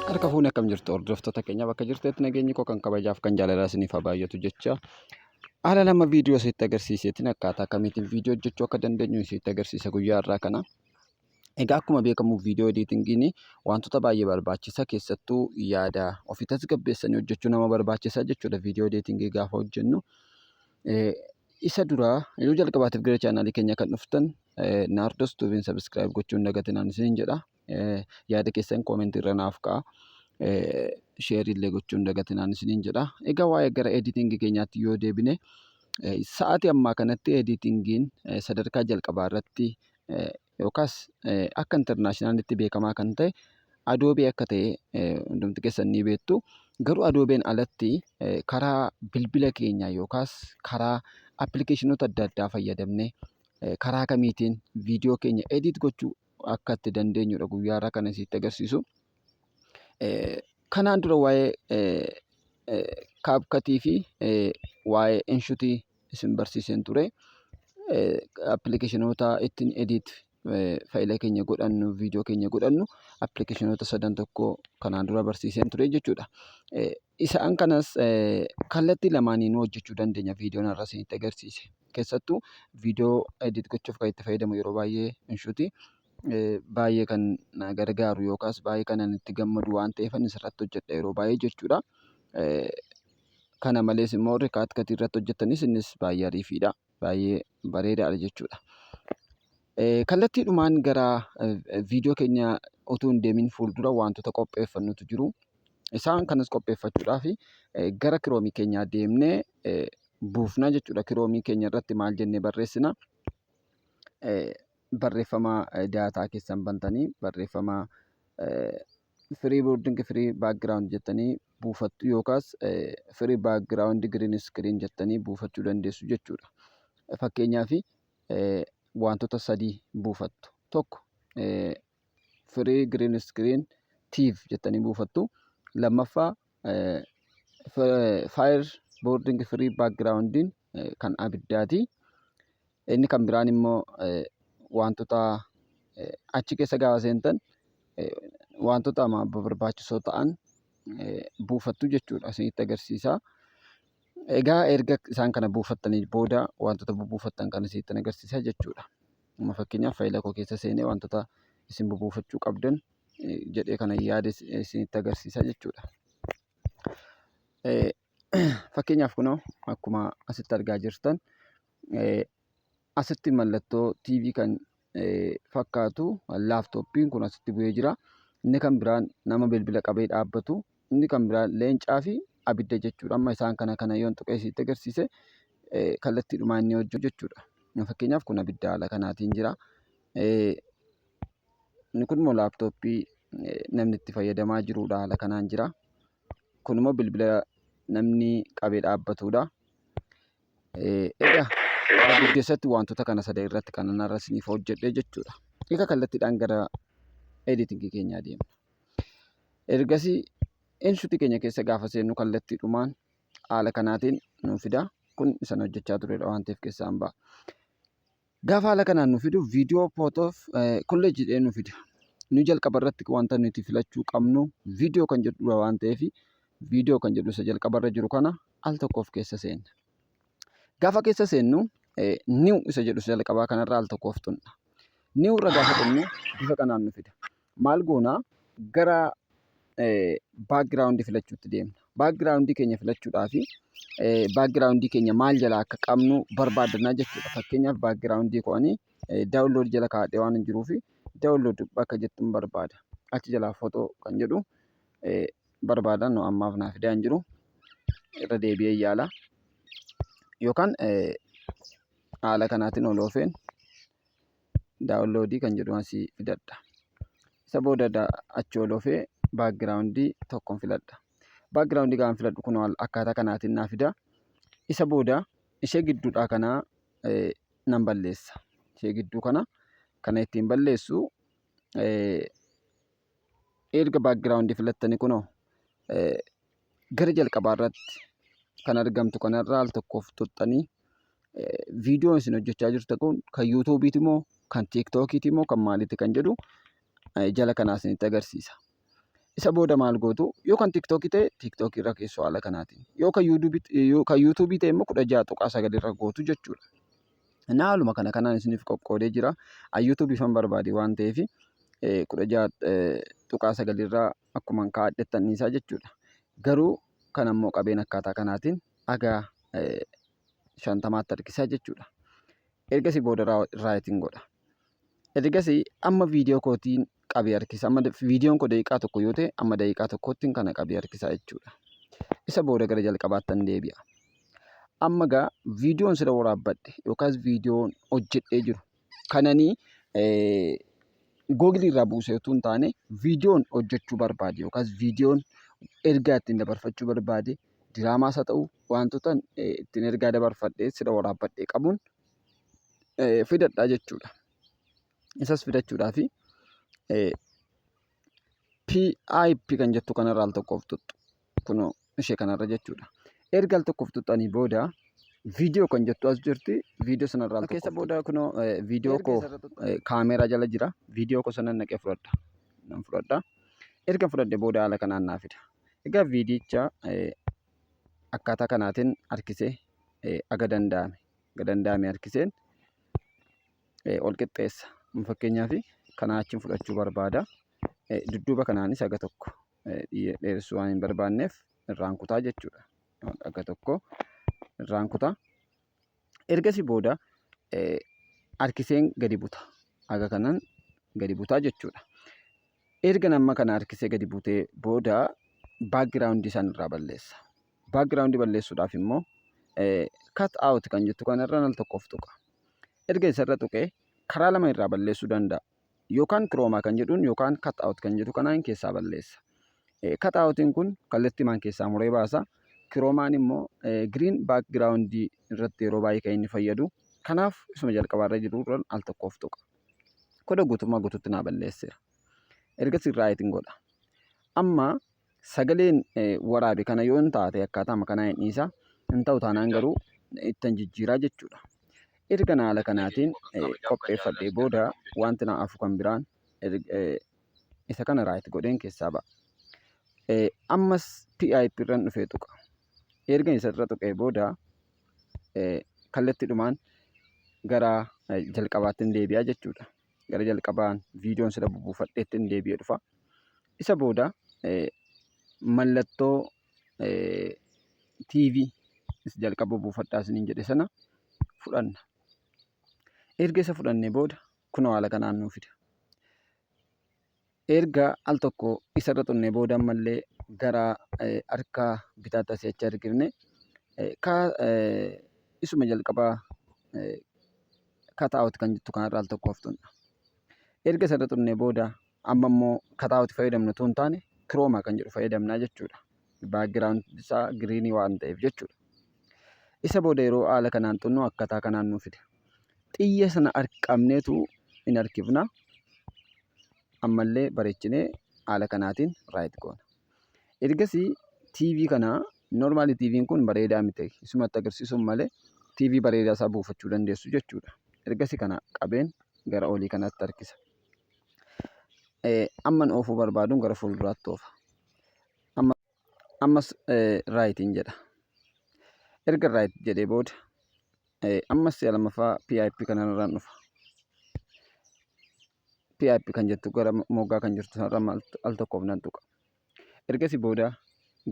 Harka fuunee akkam jirtu hordoftoota keenya bakka jirtetti nageenyi koo kan kabajaaf kan jaalalaa isiniif haa baay'atu jecha haala lama viidiyoo isitti agarsiiseetiin akkaataa akkamiitiin viidiyoo hojjechuu akka dandeenyu isitti agarsiisa guyyaa irraa kana. Egaa akkuma beekamu viidiyoo ediitingiin wantoota baay'ee barbaachisa, keessattuu yaada ofii tasgabbeessanii hojjechuu nama barbaachisa jechuudha. Viidiyoo ediitingii gaafa hojjennu isa duraa yoo jalqabaatiif gara chaanaalii keenya kan dhuftan Naardos Tuubiin sabiskiraayib gochuun dagatinaan isiniin jedha. Yaada keessan koomentii irra naaf ka'a. Sheerii illee gochuun dagatinaan isiniin jedha. Egaa waa'ee gara ediitingii keenyaatti yoo deebine sa'aatii ammaa kanatti ediitingiin sadarkaa jalqabaa irratti yookaas akka intarnaashinaalitti beekamaa kan ta'e Adoobee akka ta'e hundumti keessan ni beektu. Garuu Adoobeen alatti karaa bilbila keenyaa yookaas karaa appilikeeshinoota adda addaa fayyadamnee karaa kamiitiin viidiyoo keenya ediit gochuu akka itti dandeenyudha guyyaa irraa kan isitti agarsiisu. Kanaan dura waa'ee kaapkatii fi waa'ee inshutii isin barsiiseen ture. Appilikeeshinoota ittiin ediit faayila keenya godhannu, viidiyoo keenya godhannu appilikeeshinoota sadan tokko kanaan dura barsiiseen ture jechuudha. Isaan kanas kallattii lamaaniinuu hojjechuu dandeenya viidiyoon irra isinitti agarsiise. Keessattuu viidiyoo ediit gochuuf kan itti fayyadamu yeroo baay'ee inshutii baay'ee kan na gargaaru yookaas baay'ee kan itti gammadu waan ta'eef anis irratti hojjedha yeroo baay'ee jechuudha. Kana malees immoo kaapkatii irratti hojjettanis innis baay'ee ariifiidha. Baay'ee bareedaadha jechuudha. Kallattiidhumaan gara viidiyoo keenya utuu hin deemin fuuldura wantoota qopheeffannutu jiru. Isaan kanas qopheeffachuudhaaf gara kiroomii keenyaa deemnee buufna jechuudha. Kiroomii keenya irratti maal jennee barreessina? Barreeffama daataa keessan bantanii barreeffama firii boordingi firii baakgiraawundi jettanii buufattu yookaas firii baakgiraawundi giriin iskiriin jettanii buufachuu dandeessu jechuudha. Fakkeenyaaf wantoota sadii buufattu. Tokko firii giriin iskiriin tiif jettanii buufattu. Lammaffaa faayir boordingi firii baakgiraawundiin kan abiddaati. Inni kan biraan immoo wantoota achi keessa gaafa seentan wantoota barbaachisoo ta'an buufattu jechuudha. Isinitti agarsiisa. Egaa erga isaan kana buufattanii booda wantoota buufattan kana isinitti agarsiisa jechuudha. Fakkeenyaaf faayila koo keessa seenee wantoota isin buufachuu qabdan jedhee kana yaada isinitti agarsiisa jechuudha. Fakkeenyaaf kunoo akkuma asitti argaa jirtan asitti mallattoo TV kan fakkaatu laaptooppiin kun asitti bu'ee jira. Inni kan biraan nama bilbila qabee dhaabbatu. Inni kan biraan leencaa fi abidda jechuudha. Amma isaan kana yoon tuqee isinitti agarsiise kallattiidhumaan inni hojjetu jechuudha. Fakkeenyaaf kun abidda haala kanaatiin jira. Inni kun immoo laaptooppii namni itti fayyadamaa jirudha. Haala kanaan jira. Kun immoo bilbila namni qabee dhaabbatudha. Egaa guddeessatti wantoota kana sadii irratti kan narra isiniif hojjedhe jechuudha. Egaa kallattiidhaan gara ediitingii keenyaa deemna. Ergasii inshutii keenya keessa gaafa seennu kallattiidhumaan haala kanaatiin nu fida. Kun isan hojjechaa turedha waan ta'eef keessaan ba'a. Gaafa haala kanaan nu fidu viidiyoo footoof kullee jedhee nu fida. Nu jalqaba irratti wanta nuti filachuu qabnu viidiyoo kan jedhudha waan ta'eef viidiyoo kan jedhu isa jalqaba irra jiru kana al tokkoof keessa seenna. Gaafa keessa seennu niw isa jedhu isa jalqabaa kanarraa al tokkoof tunna. Niw irra gaafa tunnu bifa kanaan nu fida. Maal goonaa gara baakgiraawundii filachuutti deemna. Baakgiraawundii keenya filachuudhaaf baakgiraawundii keenya maal jalaa akka qabnu barbaadannaa jechuudha. Fakkeenyaaf baakgiraawundii ko'anii daawunlood jala kaa'adhee waan hin jiruuf daawunlood bakka jettuun barbaada. Achi jalaa footoo kan jedhu barbaadan nu ammaaf naa fidaa hin jiru. Irra deebi'ee yaala. Yookaan haala kanaatiin oloofeen daawunloodii kan jedhu asii fidadha. Isa booda achi oloofee baakgiraawundii tokkoon filadha. Baakgiraawundii gaafa filadhu kun akkaataa kanaatiin naa fida. Isa booda ishee gidduudhaa kanaa nan balleessa. Ishee gidduu kana ittiin balleessu erga baakgiraawundii filattanii kunoo gara jalqabaa irratti kan argamtu kanarraa al tokkoof tuxxanii viidiyoon isin hojjechaa jirtu kun kan yuutuubiiti moo kan tiiktookiiti moo kan maaliiti kan jedhu jala kanaa isinitti agarsiisa. Isa booda maal gootu yoo kan tiiktookii ta'e tiiktookii irra keessoo haala kanaatiin yoo kan yuutuubii ta'e immoo 16.9 irra gootu jechuudha. Haaluma kanaan isiniif qoqqoodee jira. Yuutuubiifan barbaade waan ta'eef 16.9 irraa akkuma kaa'adhettan isaa jechuudha. Garuu kan ammoo qabeen akkaataa kanaatiin haga 50tti harkisaa jechuudha. Ergasii booda raayitiin godha. Ergasii amma viidiyoo kootiin qabee harkisa. Amma viidiyoon koo daqiiqaa tokko yoo ta'e amma daqiiqaa tokkotti kana qabee harkisaa jechuudha. Isa booda gara jalqabaattan deebi'a. Amma gaa viidiyoon sira waraabbadhe yookaas viidiyoon hojjedhee jiru kananii googilii irraa buusee utuu hin taane viidiyoon hojjechuu barbaade yookaas viidiyoon ergaa ittiin dabarfachuu barbaade diraamaas haa ta'u wantoota ittiin ergaa dabarfadhee sira waraabbadhee qabuun fidadhaa jechuudha. Isas fidachuudhaaf PIP kan jettu kanarraa al tokkoof tuttu kunoo ishee kanarra jechuudha. Erga al tokkoof tuttanii booda viidiyoo kan jettu as jirti. Viidiyoo sanarraa al keessa booda kunoo viidiyoo koo kaameeraa jala jira. Viidiyoo koo sanan naqee fudhadha. Nan fudhadha. Erga fudhadhe booda haala kanaan naa fida. Egaa viidiyicha akkaataa kanaatiin harkisee aga danda'ame harkiseen ol qixxeessa. Fakkeenyaaf kanaa achiin fudhachuu barbaada. Dudduuba kanaanis aga tokko dheeressuu waan hin barbaanneef irraan kutaa jechuudha. Aga tokko irraan kutaa. Ergasii booda harkiseen gadi buta. Aga kanaan gadi butaa jechuudha. Erga nama kana harkisee gadi butee booda baakgiraawundii isaan irraa balleessa. Baakgiraawundii balleessuudhaaf immoo cut out kan jettu kanarra al tokkoof tuqa. Erga isarra tuqee karaa lama irraa balleessuu danda'a. Yookaan kiroomaa kan jedhuun yookaan cut out kan jedhu kanaan keessaa balleessa. Cut outiin kun kallattiimaan keessaa muree baasa. Kiroomaan immoo green background irratti yeroo baay'ee kan inni fayyadu. Kanaaf isuma jalqabaarra jiru al tokkoof tuqa. Koda guutummaa guutuutti naa balleesseera. Ergasii raayitiin godha. Amma sagaleen waraabe kana yoo hin taate akkaataa kanaa hin dhiisa. Hin ta'u taanaan garuu ittiin jijjiiraa jechuudha. Erga haala kanaatiin qopheeffadhee booda wanti na afu kan biraan isa kana raayit godheen keessaa ba'a. Ammas PIP irraan dhufee tuqa. Erga isarra tuqee booda kallattiidhumaan gara jalqabaatti deebi'aa jechuudha. Gara jalqabaan viidiyoon sila buufadheetti deebi'ee dhufa. Isa booda mallattoo TV jalqaba buufadhaa isiniin jedhe sana fudhanna. Erga isa fudhannee booda kunoo haala kanaan nuu fida. Erga al tokko isarra tunnee booda ammallee gara harka bitaatti asii achi argine isuma jalqabaa kataa'uti kan jettu kanarraa al tokkoof tunna. Erga isarra tunnee booda amma immoo kataa'uti fayyadamnu otoo hin taane kiroomaa kan jedhu fayyadamnaa jechuudha. Baakgiraawundi isaa giriinii waan ta'eef jechuudha. Isa booda yeroo haala kanaan xunnu akkaataa kanaan nuu fida. Xiyya sana arqabneetu hin harkifna. Ammallee bareechinee haala kanaatiin raayit goona. Ergasii TV kana noormaali TV'n kun bareedaa miti. Isumatti agarsiisuun malee TV bareedaa isaa buufachuu dandeessu jechuudha. Ergasii kana qabeen gara olii kanatti harkisa. Amman oofuu barbaaduun gara fuulduraatti oofa. Ammas raayitiin jedha. Erga raayit jedhee booda ammas si'a lamaffaa PIP kanarraan dhufa. PIP kan jettu gara moggaa kan jirtu sanarraa al tokkoof nan tuqa. Ergasii booda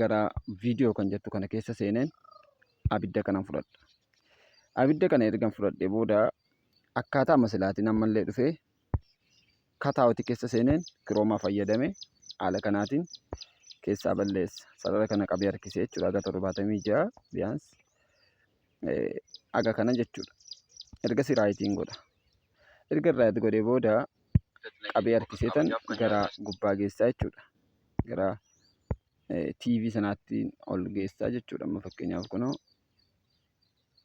gara viidiyoo kan jettu kana keessa seeneen abidda kanan fudhadha. Abidda kana ergan fudhadhee booda akkaataa masilaatiin ammallee dhufee kataa'uti keessa seeneen kiroomaa fayyadame haala kanaatiin keessaa balleessa. Sarara kana qabee harkisee jechuudha. Aga 76 biyaans aga kana jechuudha. Ergasii raayitiin godha. Erga raayit godhee booda qabee harkiseetan gara gubbaa geessaa jechuudha. Gara TV sanaatti ol geessaa jechuudha. Amma fakkeenyaaf kunoo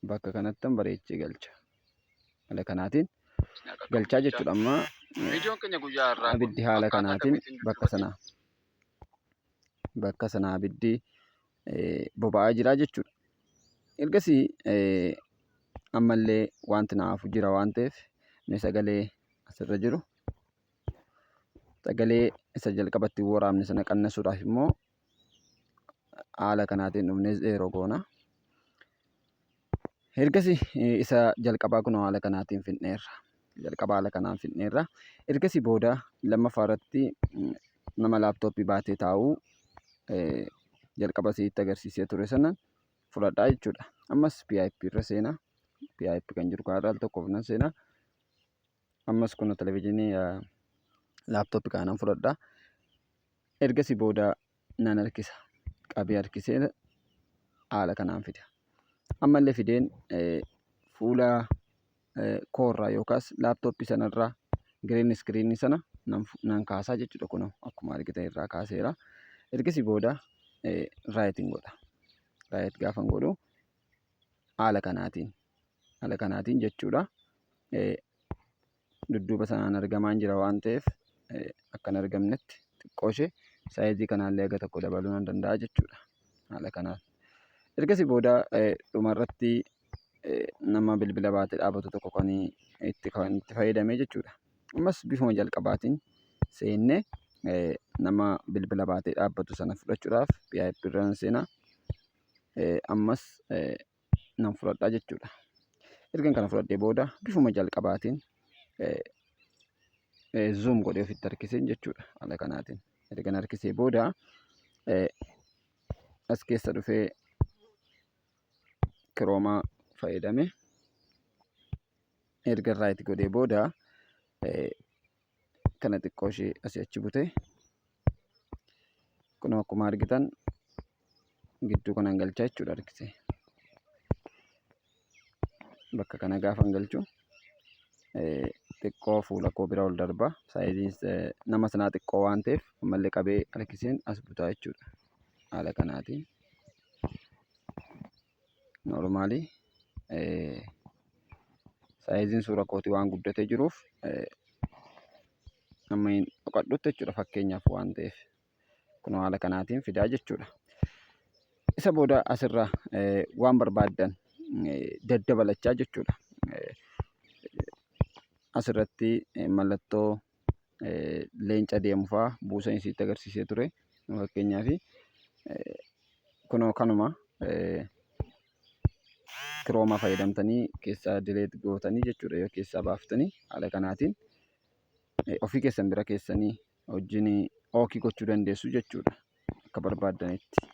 bakka kanattan bareechee galcha. Haala kanaatiin galchaa jechuudha. Amma abiddi haala kanaatiin bakka sanaa abiddi boba'aa jira jechuudha. Ergasii ammallee wanti naafu jira waan ta'eef mee sagalee asirra jiru sagalee isa jalqabatti waraabne sana qannasuudhaaf immoo haala kanaatiin dhufnee zeeroo goona. Ergasii isa jalqabaa kun haala kanaatiin fixneerra. Jalqaba haala kanaan fixneerra. Ergasii booda lammaffaa irratti nama laaptooppii baatee taa'u jalqaba sitti agarsiisee ture sana fudhadhaa jechuudha. Ammas PIP irra seenaa. PIP kan jiru kaarraa tokkoof nan seenaa. Ammas kun televezyiinii laaptooppii kanaan fudhadhaa. Ergasii booda nan harkisa. Qabee harkisee haala kanaan fida. Ammallee fideen fuula koorraa yookaas laaptooppii sanarraa giriin iskiriinii sana nan kaasaa jechuudha. Kun akkuma argitan irraa kaaseera. Ergasii booda raayitiin godha. Raayit gaafan godhu haala kanaatiin jechuudha. Dudduuba sanaan argamaan jira waan ta'eef akkan argamnetti xiqqoo ishee saayizii kanaallee aga tokko dabaluu nan danda'a jechuudha. Haala kanaan. Ergasii booda dhumarratti nama bilbila baatee dhaabbatu tokko kan itti fayyadamee jechuudha. Ammas bifuma jalqabaatiin seennee nama bilbila baatee dhaabbatu sana fudhachuudhaaf PIP irra seenaa. Ammas nan fudhadhaa jechuudha. Ergan kana fudhadhee booda bifuma jalqabaatiin zoom godhee ofitti harkiseen jechuudha. Haala kanaatiin ergan harkisee booda as keessa dhufee kiroomaa fayyadame erga raayit godhee booda kana xiqqoo ishee asii achi butee kun akkuma argitan gidduu kanaan galchaa jechuudha. Harkisee bakka kana gaafa galchu xiqqoo fuula koo bira ol darba. Saayizii nama sanaa xiqqoo waan ta'eef ammallee qabee harkiseen as butaa jechuudha. Haala kanaatiin normaalii saayiziin suura kootii waan guddatee jiruuf amma hin dhokadhutti jechuudha. Fakkeenyaaf waan ta'eef kun haala kanaatiin fidaa jechuudha. Isa booda asirra waan barbaaddan daddabalachaa jechuudha. Asirratti mallattoo leenca deemu fa'aa buusan isitti agarsiisee ture. Fakkeenyaaf kunoo kanuma kiroomaa fayyadamtanii keessaa dileet gootanii jechuudha. Yoo keessaa baaftanii haala kanaatiin ofii keessan bira keessanii wajjin ookii gochuu dandeessu jechuudha. Akka barbaaddanitti.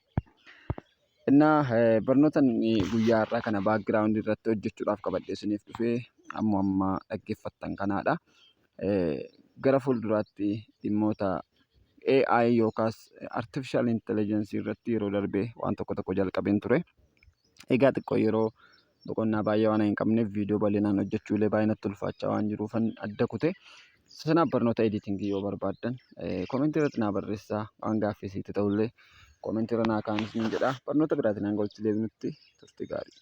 Innaa barnoota guyyaa har'aa kana baakgiraawundii irratti hojjechuudhaaf qabadhee isiniif dhufee amma dhaggeeffattan kanaadha. Gara fuulduraatti dhimmoota AI yookaas Artificial Intelligence irratti yeroo darbee waan tokko jalqabeen ture. Egaa xiqqoo yeroo boqonnaa baay'ee waan hin qabneef viidiyoo bal'inaan hojjechuulee baay'inatti ulfaachaa waan jiruufan adda kute. Sanaaf barnoota editingii yoo barbaaddan koomentii irratti naa barreessaa. Waan gaaffii ta'ullee koomentii irra naa kaa'aa jedha. Barnoota biraatiin hanga walitti deebinutti turtii gaarii.